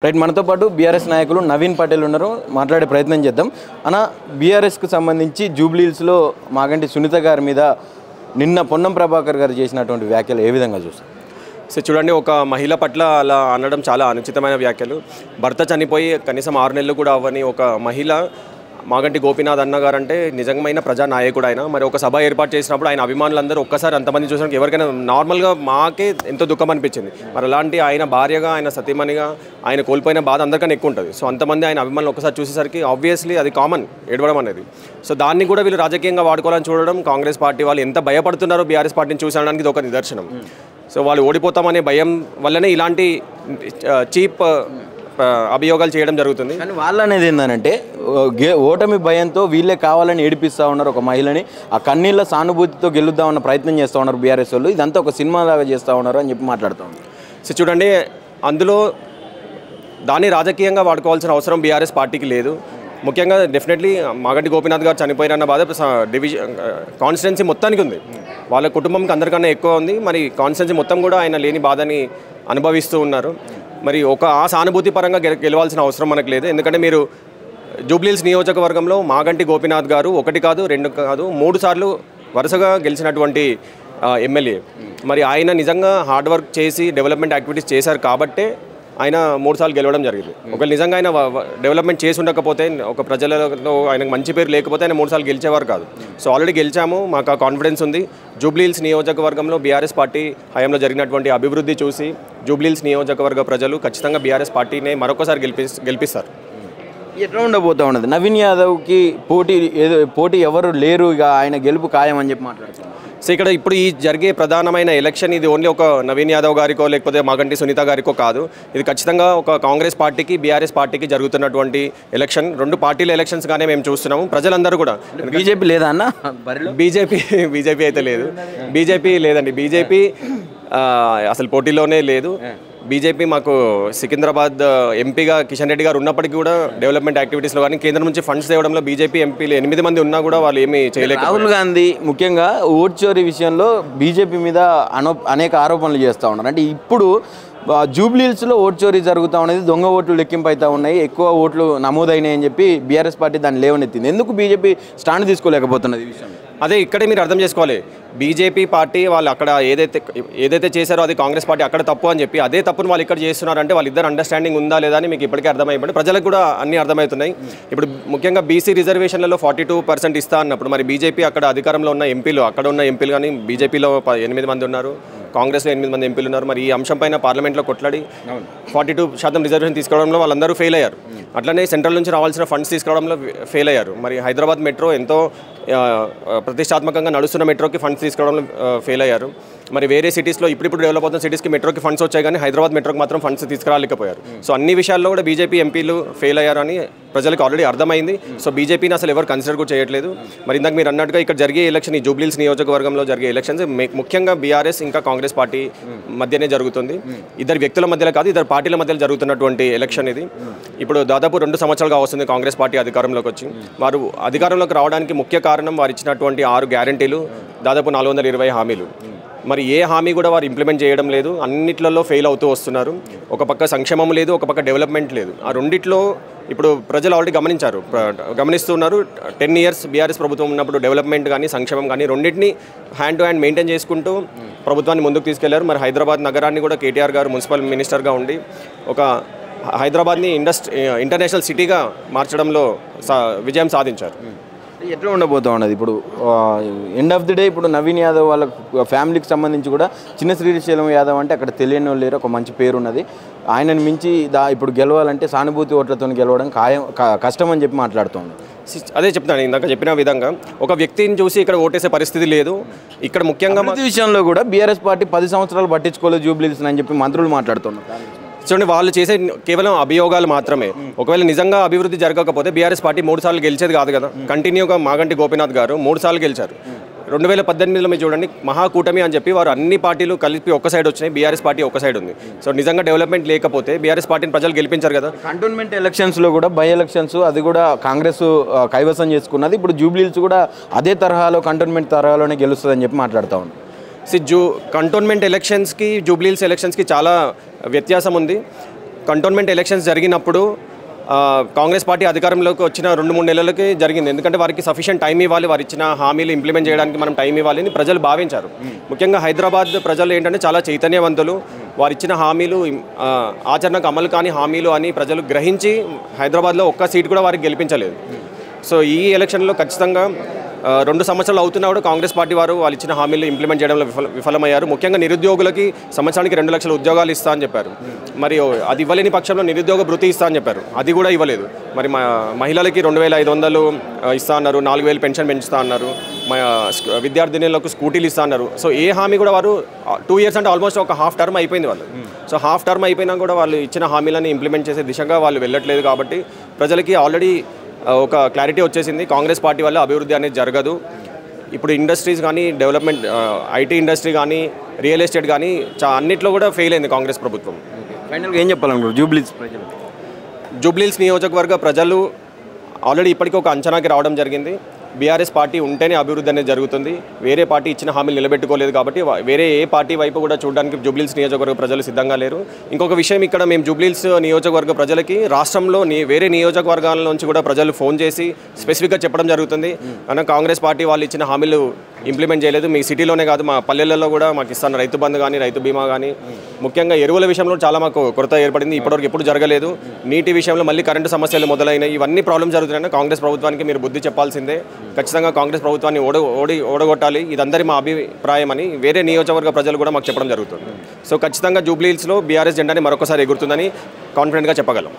Right మనతో పాటు BRS నాయకులు నవీన్ పటేల్ ఉన్నారు. మాట్లాడే ప్రయత్నం చేద్దాం. అన్న, బీఆర్ఎస్కు సంబంధించి జూబ్లీహిల్స్లో మాగంటి సునీత గారి మీద నిన్న పొన్నం ప్రభాకర్ గారు చేసినటువంటి వ్యాఖ్యలు ఏ విధంగా చూస్తారు? సో చూడండి, ఒక మహిళ పట్ల అలా అనడం చాలా అనుచితమైన వ్యాఖ్యలు. భర్త చనిపోయి కనీసం 6 నెలలు కూడా అవ్వని ఒక మహిళ మాగంటి గోపీనాథ్ అన్న గారు అంటే నిజమైన ప్రజానాయకుడు ఆయన. మరి ఒక సభ ఏర్పాటు చేసినప్పుడు ఆయన అభిమానులందరూ ఒక్కసారి అంతమంది చూసినప్పుడు ఎవరికైనా నార్మల్గా మాకే ఎంతో దుఃఖం అనిపించింది. మరి అలాంటి ఆయన భార్యగా, ఆయన సతీమణిగా ఆయన కోల్పోయిన బాధ అందరికన్నా ఎక్కువ ఉంటుంది. సో అంతమంది ఆయన అభిమానులు ఒక్కసారి చూసేసరికి ఆబ్వియస్లీ అది కామన్ ఏడవడం అనేది. సో దాన్ని కూడా వీళ్ళు రాజకీయంగా వాడుకోవాలని చూడడం, కాంగ్రెస్ పార్టీ వాళ్ళు ఎంత భయపడుతున్నారో బీఆర్ఎస్ పార్టీని చూసడానికి ఇది ఒక నిదర్శనం. సో వాళ్ళు ఓడిపోతామనే భయం వల్లనే ఇలాంటి చీప్ అభియోగాలు చేయడం జరుగుతుంది. కానీ వాళ్ళు అనేది ఏంటంటే ఓటమి భయంతో వీళ్ళే కావాలని ఏడిపిస్తూ ఉన్నారు ఒక మహిళని. ఆ కన్నీళ్ళ సానుభూతితో గెలుద్దామన్న ప్రయత్నం చేస్తూ ఉన్నారు బీఆర్ఎస్ వాళ్ళు. ఇదంతా ఒక సినిమా లాగా చేస్తూ ఉన్నారు అని చెప్పి మాట్లాడుతూ ఉన్నారు. సో చూడండి, అందులో దాన్ని రాజకీయంగా వాడుకోవాల్సిన అవసరం బీఆర్ఎస్ పార్టీకి లేదు. ముఖ్యంగా డెఫినెట్లీ మాగంటి గోపీనాథ్ గారు చనిపోయినన్న బాధ కాన్స్టిట్యున్సీ మొత్తానికి ఉంది. వాళ్ళ కుటుంబంకి అందరికన్నా ఎక్కువ ఉంది. మరి కాన్స్టిట్యున్సీ మొత్తం కూడా ఆయన లేని బాధని అనుభవిస్తూ ఉన్నారు. మరి ఆ సానుభూతి పరంగా గెలవాల్సిన అవసరం మనకు లేదు. ఎందుకంటే మీరు జూబ్లీహిల్స్ నియోజకవర్గంలో మాగంటి గోపీనాథ్ గారు 1 కాదు 2 కాదు 3 సార్లు వరుసగా గెలిచినటువంటి ఎమ్మెల్యే. మరి ఆయన నిజంగా హార్డ్ వర్క్ చేసి డెవలప్మెంట్ యాక్టివిటీస్ చేశారు కాబట్టే ఆయన 3 సార్లు గెలవడం జరిగింది. ఒకవేళ నిజంగా ఆయన డెవలప్మెంట్ చేసి ఉండకపోతే, ఒక ప్రజలలో ఆయనకు మంచి పేరు లేకపోతే ఆయన 3 సార్లు గెలిచేవారు కాదు. సో ఆల్రెడీ గెలిచాము, మాకు ఆ కాన్ఫిడెన్స్ ఉంది. జూబ్లీహిల్స్ నియోజకవర్గంలో బీఆర్ఎస్ పార్టీ హయాంలో జరిగినటువంటి అభివృద్ధి చూసి జూబ్లీహిల్స్ నియోజకవర్గ ప్రజలు ఖచ్చితంగా బీఆర్ఎస్ పార్టీనే మరొకసారి గెలిపిస్తారు. ఎట్లా ఉండబోతూ ఉన్నది? నవీన్ యాదవ్కి పోటీ ఎవరు లేరు, ఇక ఆయన గెలుపు ఖాయం అని చెప్పి మాట్లాడుతున్నారు. సో ఇక్కడ ఇప్పుడు ఈ జరిగే ప్రధానమైన ఎలక్షన్ ఇది ఓన్లీ ఒక నవీన్ యాదవ్ గారికో లేకపోతే మాగంటి సునీత గారికో కాదు. ఇది ఖచ్చితంగా ఒక కాంగ్రెస్ పార్టీకి, బీఆర్ఎస్ పార్టీకి జరుగుతున్నటువంటి ఎలక్షన్. 2 పార్టీల ఎలక్షన్స్గానే మేము చూస్తున్నాము. ప్రజలందరూ కూడా బీజేపీ లేదా అన్న? బీజేపీ అయితే లేదు. బీజేపీ లేదండి. బీజేపీ అసలు పోటీలోనే లేదు. బీజేపీ మాకు సికింద్రాబాద్ ఎంపీగా కిషన్ రెడ్డి గారు ఉన్నప్పటికీ కూడా డెవలప్మెంట్ యాక్టివిటీస్లో కానీ కేంద్రం నుంచి ఫండ్స్ తేవడంలో బీజేపీ ఎంపీలు 8 మంది ఉన్నా కూడా వాళ్ళు ఏమీ చేయలేదు. రాహుల్ గాంధీ ముఖ్యంగా ఓట్ చోరీ విషయంలో బీజేపీ మీద అనేక ఆరోపణలు చేస్తూ ఉన్నారు. అంటే ఇప్పుడు జూబ్లీహిల్స్లో ఓట్ చోరీ జరుగుతూ ఉన్నది, దొంగ ఓట్లు లెక్కింపు అవుతూ ఉన్నాయి, ఎక్కువ ఓట్లు నమోదైనాయి అని చెప్పి బీఆర్ఎస్ పార్టీ దాన్ని లేవనెత్తింది. ఎందుకు బీజేపీ స్టాండ్ తీసుకోలేకపోతున్నది ఈ విషయం? అదే ఇక్కడే మీరు అర్థం చేసుకోవాలి. బీజేపీ పార్టీ వాళ్ళు అక్కడ ఏదైతే చేశారో అది కాంగ్రెస్ పార్టీ అక్కడ తప్పు అని చెప్పి అదే తప్పును వాళ్ళు ఇక్కడ చేస్తున్నారంటే వాళ్ళిద్దరు అండర్స్టాండింగ్ ఉందా లేదా అని మీకు ఇప్పటికే అర్థమైపోయింది. ప్రజలకు కూడా అన్నీ అర్థమవుతున్నాయి. ఇప్పుడు ముఖ్యంగా బీసీ రిజర్వేషన్లలో 42% ఇస్తా అన్నప్పుడు మరి బీజేపీ అక్కడ అధికారంలో ఉన్న ఎంపీలు, అక్కడ ఉన్న ఎంపీలు కానీ బీజేపీలో 8 మంది ఉన్నారు, కాంగ్రెస్లో 8 మంది ఎంపీలు ఉన్నారు. మరి ఈ అంశం పైన పార్లమెంట్లో కొట్లాడి 42% రిజర్వేషన్ తీసుకోవడంలో వాళ్ళందరూ ఫెయిల్ అయ్యారు. అట్లనే సెంట్రల్ నుంచి రావాల్సిన ఫండ్స్ తీసుకురావడంలో ఫెయిల్ అయ్యారు. మరి హైదరాబాద్ మెట్రో ఎంతో ప్రతిష్టాత్మకంగా నడుస్తున్న మెట్రోకి ఫండ్స్ తీసుకోవడంలో ఫెయిల్ అయ్యారు. మరి వేరే సిటీస్లో ఇప్పుడు డెవలప్ అవుతున్న సిటీస్కి మెట్రోకి ఫండ్స్ వచ్చాయి కానీ హైదరాబాద్ మెట్రోకి మాత్రం ఫండ్స్ తీసుకురాలేకపోయారు. సో అన్ని విషయాల్లో కూడా బీజేపీ ఎంపీలు ఫెయిల్ అయ్యారని ప్రజలకు ఆల్రెడీ అర్థమైంది. సో బీజేపీని అసలు ఎవరు కన్సిడర్ కూడా చేయట్లేదు. మరి ఇందాక మీరు అన్నట్టుగా ఇక్కడ జరిగే ఎలక్షన్, ఈ జూబ్లీహిల్స్ నియోజకవర్గంలో జరిగే ఎలక్షన్స్ ముఖ్యంగా బీఆర్ఎస్ ఇంకా కాంగ్రెస్ పార్టీ మధ్యనే జరుగుతుంది. ఇద్దరు వ్యక్తుల మధ్యలో కాదు, ఇద్దరు పార్టీల మధ్యలో జరుగుతున్నటువంటి ఎలక్షన్ ఇది. ఇప్పుడు దాదాపు 2 సంవత్సరాలుగా వస్తుంది కాంగ్రెస్ పార్టీ అధికారంలోకి వచ్చి. వారు అధికారంలోకి రావడానికి ముఖ్య కారణం వారు ఇచ్చినటువంటి 6 గ్యారంటీలు, దాదాపు 420 హామీలు. మరి ఏ హామీ కూడా వారు ఇంప్లిమెంట్ చేయడం లేదు. అన్నిట్లలో ఫెయిల్ అవుతూ వస్తున్నారు. ఒక పక్క సంక్షేమం లేదు, ఒక పక్క డెవలప్మెంట్ లేదు. ఆ రెండిట్లో ఇప్పుడు ప్రజలు ఆల్రెడీ గమనిస్తున్నారు. 10 ఇయర్స్ బీఆర్ఎస్ ప్రభుత్వం ఉన్నప్పుడు డెవలప్మెంట్ కానీ సంక్షేమం కానీ రెండింటిని హ్యాండ్ టు హ్యాండ్ మెయింటైన్ చేసుకుంటూ ప్రభుత్వాన్ని ముందుకు తీసుకెళ్లారు. మరి హైదరాబాద్ నగరాన్ని కూడా కేటీఆర్ గారు మున్సిపల్ మినిస్టర్గా ఉండి ఒక హైదరాబాద్ని ఇంటర్నేషనల్ సిటీగా మార్చడంలో విజయం సాధించారు. ఎట్లా ఉండబోతూ ఉన్నది ఇప్పుడు ఎండ్ ఆఫ్ ది డే? ఇప్పుడు నవీన్ యాదవ్ వాళ్ళ ఫ్యామిలీకి సంబంధించి కూడా చిన్న శ్రీశైలం యాదవ్ అంటే అక్కడ తెలియని వాళ్ళు లేరు, ఒక మంచి పేరు ఉన్నది. ఆయనను మించి ఇప్పుడు గెలవాలంటే సానుభూతి ఓట్లతో గెలవడం కష్టం అని చెప్పి మాట్లాడుతుంది. అదే చెప్తాను, ఇందాక చెప్పిన విధంగా ఒక వ్యక్తిని చూసి ఇక్కడ ఓటేసే పరిస్థితి లేదు. ఇక్కడ ముఖ్యంగా విషయంలో కూడా బీఆర్ఎస్ పార్టీ 10 సంవత్సరాలు పట్టించుకోలేదు జూబ్లీహిల్స్ అని చెప్పి మంత్రులు మాట్లాడుతున్నారు. చూడండి, వాళ్ళు చేసే కేవలం అభియోగాలు మాత్రమే. ఒకవేళ నిజంగా అభివృద్ధి జరగకపోతే బీఆర్ఎస్ పార్టీ 3 సార్లు గెలిచేది కాదు కదా. కంటిన్యూగా మాగంటి గోపీనాథ్ గారు 3 సార్లు గెలిచారు. 2018లో మీరు చూడండి, మహాకూటమి అని చెప్పి వారు అన్ని పార్టీలు కలిపి ఒక సైడ్ వచ్చినాయి, బీఆర్ఎస్ పార్టీ ఒక సైడ్ ఉంది. సో నిజంగా డెవలప్మెంట్ లేకపోతే బీఆర్ఎస్ పార్టీని ప్రజలు గెలిపించారు కదా. కంటోన్మెంట్ ఎలక్షన్స్లో కూడా బై ఎలక్షన్స్ అది కూడా కాంగ్రెస్ కైవసం చేసుకున్నది. ఇప్పుడు జూబ్లీహిల్స్ కూడా అదే తరహాలో కంటోన్మెంట్ తరహాలోనే గెలుస్తుందని చెప్పి మాట్లాడుతూ ఉంది. కంటోన్మెంట్ ఎలక్షన్స్కి జూబ్లీహిల్స్ ఎలక్షన్స్కి చాలా వ్యత్యాసం ఉంది. కంటోన్మెంట్ ఎలక్షన్స్ జరిగినప్పుడు కాంగ్రెస్ పార్టీ అధికారంలోకి వచ్చిన 2-3 నెలలకి జరిగింది. ఎందుకంటే వారికి సఫిషియెంట్ టైం ఇవ్వాలి, వారు ఇచ్చిన హామీలు ఇంప్లిమెంట్ చేయడానికి మనం టైం ఇవ్వాలని ప్రజలు భావించారు. ముఖ్యంగా హైదరాబాద్ ప్రజలు ఏంటంటే చాలా చైతన్యవంతులు. వారు ఇచ్చిన హామీలు ఆచరణకు అమలు కాని హామీలు అని ప్రజలు గ్రహించి హైదరాబాద్లో ఒక్క సీట్ కూడా వారికి గెలిపించలేదు. సో ఈ ఎలక్షన్లో ఖచ్చితంగా 2 సంవత్సరాలు అవుతున్నా కూడా కాంగ్రెస్ పార్టీ వారు వాళ్ళు ఇచ్చిన హామీలు ఇంప్లిమెంట్ చేయడంలో విఫలమయ్యారు. ముఖ్యంగా నిరుద్యోగులకి సంవత్సరానికి 2 లక్షల ఉద్యోగాలు ఇస్తా అని చెప్పారు. మరి అది ఇవ్వలేని పక్షంలో నిరుద్యోగ భృతి ఇస్తా అని చెప్పారు, అది కూడా ఇవ్వలేదు. మరి మహిళలకి 2500 ఇస్తా అన్నారు, 4000 పెన్షన్ పెంచుతా అన్నారు, విద్యార్థినులకు స్కూటీలు ఇస్తా అన్నారు. సో ఏ హామీ కూడా వారు 2 ఇయర్స్ అంటే ఆల్మోస్ట్ ఒక హాఫ్ టర్మ్ అయిపోయింది వాళ్ళు. సో హాఫ్ టర్మ్ అయిపోయినా కూడా వాళ్ళు ఇచ్చిన హామీలను ఇంప్లిమెంట్ చేసే దిశగా వాళ్ళు వెళ్ళట్లేదు. కాబట్టి ప్రజలకి ఆల్రెడీ ఒక క్లారిటీ వచ్చేసింది, కాంగ్రెస్ పార్టీ వల్ల అభివృద్ధి అనేది జరగదు. ఇప్పుడు ఇండస్ట్రీస్ కానీ డెవలప్మెంట్, ఐటీ ఇండస్ట్రీ కానీ రియల్ ఎస్టేట్ కానీ అన్నిట్లో కూడా ఫెయిల్ అయింది కాంగ్రెస్ ప్రభుత్వం. ఫైనల్గా ఏం చెప్పాలనుకుంటారు జూబ్లీస్ ప్రజలు? జూబ్లీహిల్స్ నియోజకవర్గ ప్రజలు ఆల్రెడీ ఇప్పటికీ ఒక అంచనాకి రావడం జరిగింది. బీఆర్ఎస్ పార్టీ ఉంటేనే అభివృద్ధి అనేది జరుగుతుంది. వేరే పార్టీ ఇచ్చిన హామీలు నిలబెట్టుకోలేదు కాబట్టి వేరే ఏ పార్టీ వైపు కూడా చూడడానికి జూబ్లీహిల్స్ నియోజకవర్గ ప్రజలు సిద్ధంగా లేరు. ఇంకొక విషయం, ఇక్కడ మేము జూబ్లీహిల్స్ నియోజకవర్గ ప్రజలకి రాష్ట్రంలో వేరే నియోజకవర్గాల నుంచి కూడా ప్రజలు ఫోన్ చేసి స్పెసిఫిక్గా చెప్పడం జరుగుతుంది, అన్న కాంగ్రెస్ పార్టీ వాళ్ళు ఇచ్చిన హామీలు ఇంప్లిమెంట్ చేయలేదు. మీ సిటీలోనే కాదు, మా పల్లెలలో కూడా మాకు ఇస్తాను రైతు బంధు కానీ రైతు బీమా కానీ. ముఖ్యంగా ఎరువుల విషయంలో చాలా మాకు కొరత ఏర్పడింది, ఇప్పటివరకు ఎప్పుడు జరగలేదు. నీటి విషయంలో మళ్ళీ కరెంటు సమస్యలు మొదలైనాయి. ఇవన్నీ ప్రాబ్లమ్స్ జరుగుతున్నాయి. కాంగ్రెస్ ప్రభుత్వానికి మీరు బుద్ధి చెప్పాల్సిందే. ఖచ్చితంగా కాంగ్రెస్ ప్రభుత్వాన్ని ఓడగొట్టాలి, ఇదందరి మా అభిప్రాయం అని వేరే నియోజకవర్గ ప్రజలు కూడా మాకు చెప్పడం జరుగుతుంది. సో ఖచ్చితంగా జూబ్లీహిల్స్లో బీఆర్ఎస్ జెండాని మరొకసారి ఎగురుతుందని కాన్ఫిడెంట్గా చెప్పగలం.